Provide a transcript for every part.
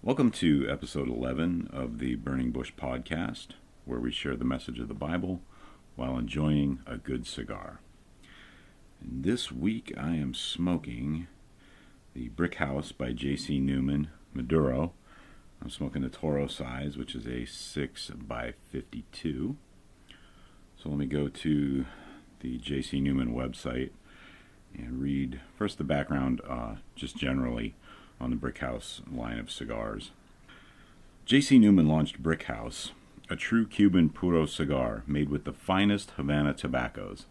Welcome to episode 11 of the Burning Bush podcast, where we share the message of the Bible while enjoying a good cigar. And this week I am smoking the Brick House by J.C. Newman Maduro. I'm smoking the Toro size, which is a 6 by 52. So let me go to the J.C. Newman website and read first the background just generally on the Brick House line of cigars. J.C. Newman launched Brick House, a true Cuban puro cigar made with the finest Havana tobaccos.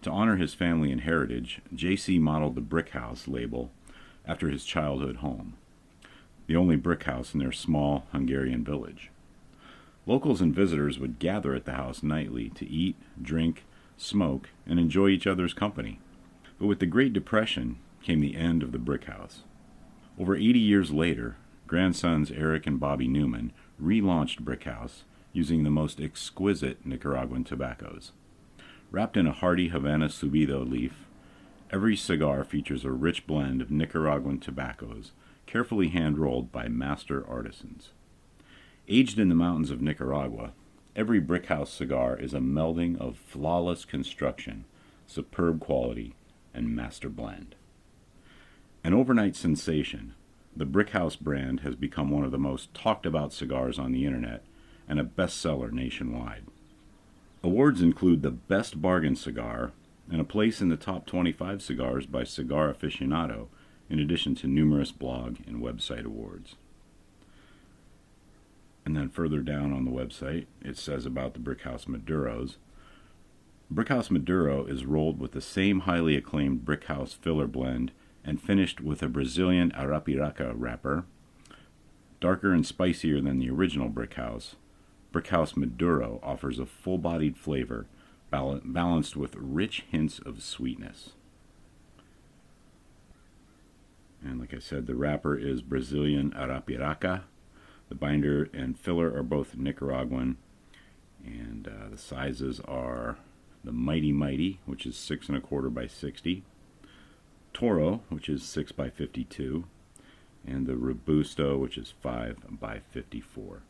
To honor his family and heritage, J.C. modeled the Brick House label after his childhood home, the only brick house in their small Hungarian village. Locals and visitors would gather at the house nightly to eat, drink, smoke, and enjoy each other's company. But with the Great Depression came the end of the Brick House. Over 80 years later, grandsons Eric and Bobby Newman relaunched Brick House using the most exquisite Nicaraguan tobaccos. Wrapped in a hardy Havana Subido leaf, every cigar features a rich blend of Nicaraguan tobaccos, carefully hand-rolled by master artisans. Aged in the mountains of Nicaragua, every Brick House cigar is a melding of flawless construction, superb quality, and master blend. An overnight sensation, the Brick House brand has become one of the most talked-about cigars on the internet and a bestseller nationwide. Awards include the Best Bargain Cigar and a place in the top 25 cigars by Cigar Aficionado, in addition to numerous blog and website awards. And then further down on the website, it says about the Brick House Maduros. Brick House Maduro is rolled with the same highly acclaimed Brick House filler blend and finished with a Brazilian Arapiraca wrapper. Darker and spicier than the original Brick House, Brick House Maduro offers a full-bodied flavor balanced with rich hints of sweetness. And like I said, the wrapper is Brazilian Arapiraca. The binder and filler are both Nicaraguan, and the sizes are the Mighty Mighty, which is 6 1/4 by 60, Toro, which is 6 by 52, and the Robusto, which is 5 by 54.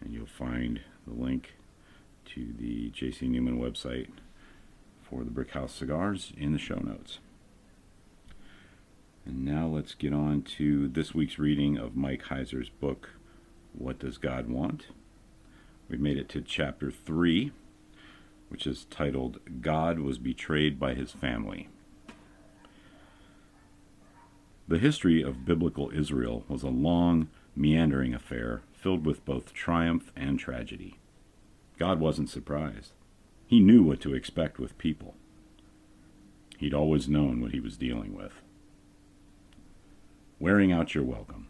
And you'll find the link to the J.C. Newman website for the Brick House cigars in the show notes. And now let's get on to this week's reading of Mike Heiser's book, What Does God Want? We've made it to chapter 3, which is titled, God Was Betrayed by His Family. The history of biblical Israel was a long, meandering affair filled with both triumph and tragedy. God wasn't surprised. He knew what to expect with people. He'd always known what he was dealing with. Wearing out your welcome.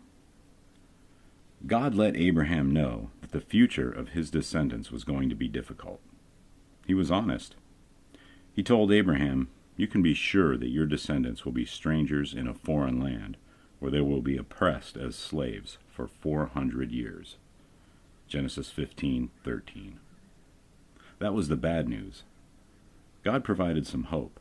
God let Abraham know that the future of his descendants was going to be difficult. He was honest. He told Abraham, "You can be sure that your descendants will be strangers in a foreign land, where they will be oppressed as slaves for 400 years." Genesis 15:13. That was the bad news. God provided some hope.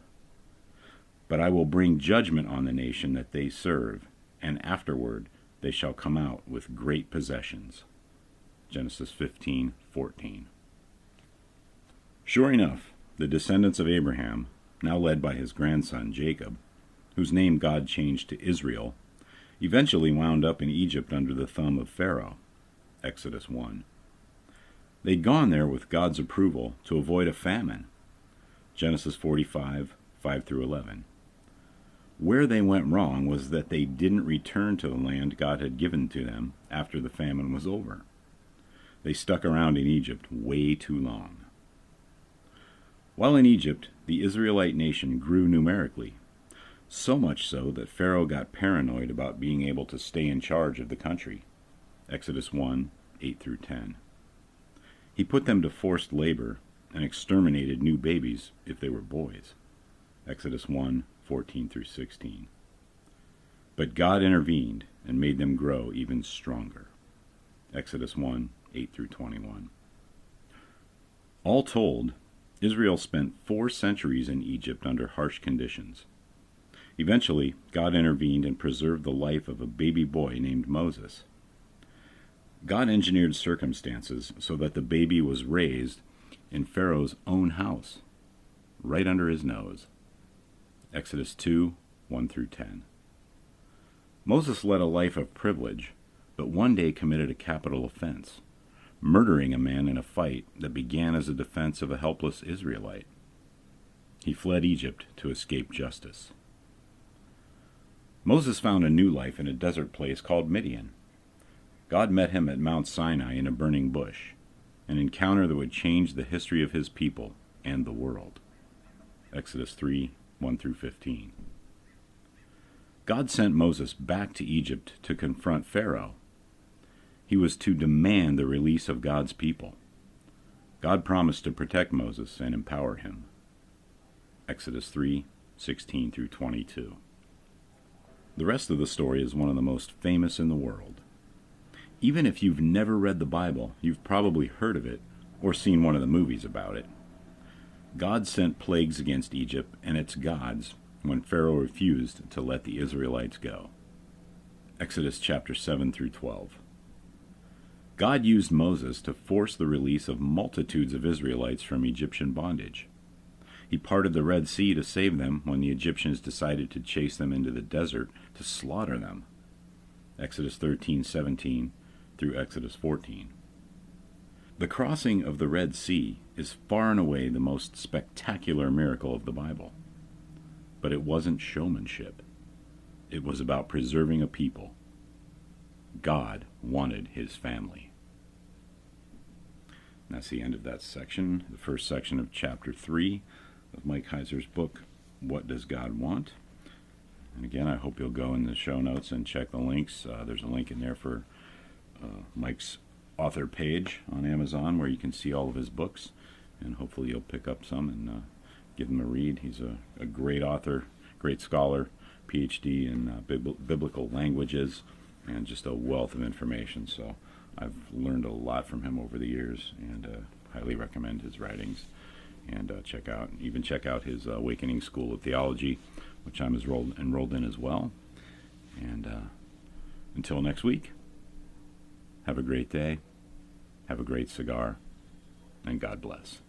"But I will bring judgment on the nation that they serve, and afterward they shall come out with great possessions." Genesis 15:14. Sure enough, the descendants of Abraham, now led by his grandson Jacob, whose name God changed to Israel, eventually wound up in Egypt under the thumb of Pharaoh. Exodus 1. They'd gone there with God's approval to avoid a famine. Genesis 45, 5-11. Where they went wrong was that they didn't return to the land God had given to them after the famine was over. They stuck around in Egypt way too long. While in Egypt, the Israelite nation grew numerically, so much so that Pharaoh got paranoid about being able to stay in charge of the country. Exodus 1, 8-10. He put them to forced labor and exterminated new babies if they were boys. Exodus 1, 14-16. But God intervened and made them grow even stronger. Exodus 1, 8-21. All told, Israel spent 4 centuries in Egypt under harsh conditions. Eventually, God intervened and preserved the life of a baby boy named Moses. God engineered circumstances so that the baby was raised in Pharaoh's own house, right under his nose. Exodus 2, 1 through 10. Moses led a life of privilege, but one day committed a capital offense, murdering a man in a fight that began as a defense of a helpless Israelite. He fled Egypt to escape justice. Moses found a new life in a desert place called Midian. God met him at Mount Sinai in a burning bush, an encounter that would change the history of his people and the world. Exodus 3, 1 through 15. God sent Moses back to Egypt to confront Pharaoh. He was to demand the release of God's people. God promised to protect Moses and empower him. Exodus 3, 16 through 22. The rest of the story is one of the most famous in the world. Even if you've never read the Bible, you've probably heard of it or seen one of the movies about it. God sent plagues against Egypt and its gods when Pharaoh refused to let the Israelites go. Exodus chapter 7 through 12. God used Moses to force the release of multitudes of Israelites from Egyptian bondage. He parted the Red Sea to save them when the Egyptians decided to chase them into the desert to slaughter them. Exodus 13:17 through Exodus 14. The crossing of the Red Sea is far and away the most spectacular miracle of the Bible. But it wasn't showmanship. It was about preserving a people. God wanted his family. And that's the end of that section, the first section of chapter 3 of Mike Heiser's book, What Does God Want? And again, I hope you'll go in the show notes and check the links. There's a link in there for Mike's author page on Amazon where you can see all of his books, and hopefully you'll pick up some and give him a read. He's a great author, great scholar, PhD in biblical languages, and just a wealth of information. So I've learned a lot from him over the years, and highly recommend his writings. And check out his Awakening School of Theology, which I'm enrolled in as well. And until next week, have a great day, have a great cigar, and God bless.